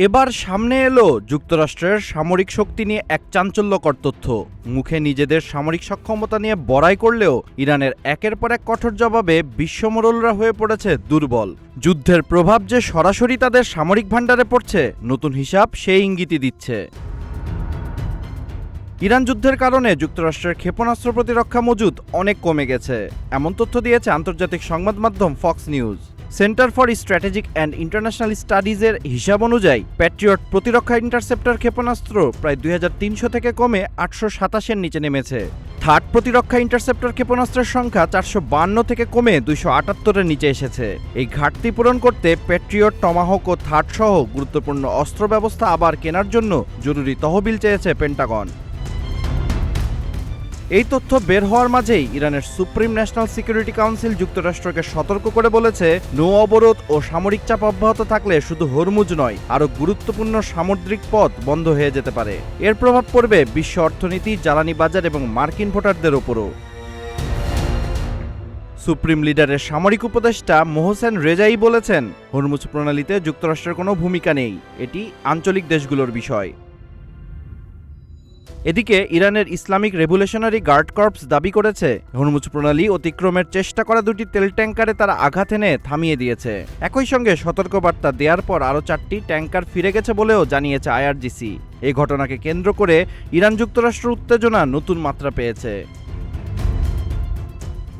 এবার সামনে এলো যুক্তরাষ্ট্রের সামরিক শক্তি নিয়ে এক চাঞ্চল্যকর তথ্য। মুখে নিজেদের সামরিক সক্ষমতা নিয়ে বড়াই করলেও ইরানের একের পর এক কঠোর জবাবে বিশ্বমোড়লরা হয়ে পড়েছে দুর্বল। যুদ্ধের প্রভাব যে সরাসরি তাদের সামরিক ভাণ্ডারে পড়ছে, নতুন হিসাব সেই ইঙ্গিতই দিচ্ছে। ইরান যুদ্ধের কারণে যুক্তরাষ্ট্রের ক্ষেপণাস্ত্র প্রতিরক্ষা মজুত অনেক কমে গেছে, এমন তথ্য দিয়েছে আন্তর্জাতিক সংবাদ মাধ্যম Fox News. Center for strategic and international স্টাডিজের হিসাব অনুযায়ী প্যাট্রিয়ট প্রতিরক্ষা ইন্টারসেপ্টর ক্ষেপণাস্ত্র প্রায় 2300 থেকে কমে 827-এর নিচে নেমেছে। থার্ড প্রতিরক্ষা ইন্টারসেপ্টর ক্ষেপণাস্ত্রের সংখ্যা 452 থেকে কমে 278-এর নিচে এসেছে। এই ঘাটতি পূরণ করতে প্যাট্রিয়ট, টমাহক ও থার্ড সহ গুরুত্বপূর্ণ অস্ত্র ব্যবস্থা আবার কেনার জন্য জরুরি তহবিল চেয়েছে পেন্টাগন। এই তথ্য বের হওয়ার মাঝেই ইরানের সুপ্রিম ন্যাশনাল সিকিউরিটি কাউন্সিল যুক্তরাষ্ট্রকে সতর্ক করে বলেছে, নৌ অবরোধ ও সামরিক চাপ অব্যাহত থাকলে শুধু হরমুজ নয়, আরও গুরুত্বপূর্ণ সামুদ্রিক পথ বন্ধ হয়ে যেতে পারে। এর প্রভাব পড়বে বিশ্ব অর্থনীতি, জ্বালানি বাজার এবং মার্কিন ভোটারদের ওপরও। সুপ্রিম লিডারের সামরিক উপদেষ্টা মোহসেন রেজাই বলেছেন, হরমুজ প্রণালীতে যুক্তরাষ্ট্রের কোনো ভূমিকা নেই, এটি আঞ্চলিক দেশগুলোর বিষয়। এদিকে ইরানের ইসলামিক রেভলিউশনারি গার্ড কর্পস দাবি করেছে, হরমুজ প্রণালী অতিক্রমের চেষ্টা করা দুটি তেল ট্যাঙ্কারে তারা আঘাত এনে থামিয়ে দিয়েছে। একই সঙ্গে সতর্কবার্তা দেওয়ার পর আরও 4টি ট্যাঙ্কার ফিরে গেছে বলেও জানিয়েছে আইআরজিসি। এই ঘটনাকে কেন্দ্র করে ইরান যুক্তরাষ্ট্র উত্তেজনা নতুন মাত্রা পেয়েছে।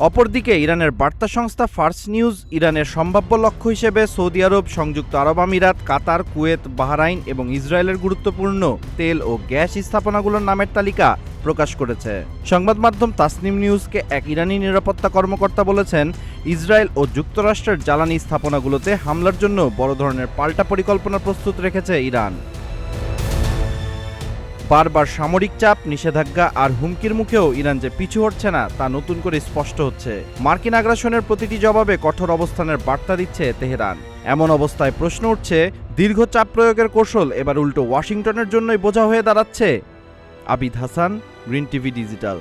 অপরদিকে ইরানের বার্তা সংস্থা ফার্স নিউজ ইরানের সম্ভাব্য লক্ষ্য হিসেবে সৌদি আরব, সংযুক্ত আরব আমিরাত, কাতার, কুয়েত, বাহরাইন এবং ইসরায়েলের গুরুত্বপূর্ণ তেল ও গ্যাস স্থাপনাগুলোর নামের তালিকা প্রকাশ করেছে। সংবাদ মাধ্যম তাসনিম নিউজকে এক ইরানি নিরাপত্তা কর্মকর্তা বলেছেন, ইসরায়েল ও যুক্তরাষ্ট্রের জ্বালানি স্থাপনাগুলোতে হামলার জন্য বড় ধরনের পাল্টা পরিকল্পনা প্রস্তুত রেখেছে ইরান। বারবার সামরিক চাপ, নিষেধাজ্ঞা আর হুমকির মুখেও ইরান যে পিছু হটছে না তা নতুন করে স্পষ্ট হচ্ছে। মার্কিন আগ্রাসনের প্রতিটি জবাবে কঠোর অবস্থানের বার্তা দিচ্ছে তেহরান। এমন অবস্থায় প্রশ্ন উঠছে, দীর্ঘ চাপ প্রয়োগের কৌশল এবার উল্টো ওয়াশিংটনের জন্যই বোঝা হয়ে দাঁড়াচ্ছে। Abid Hasan, green TV digital.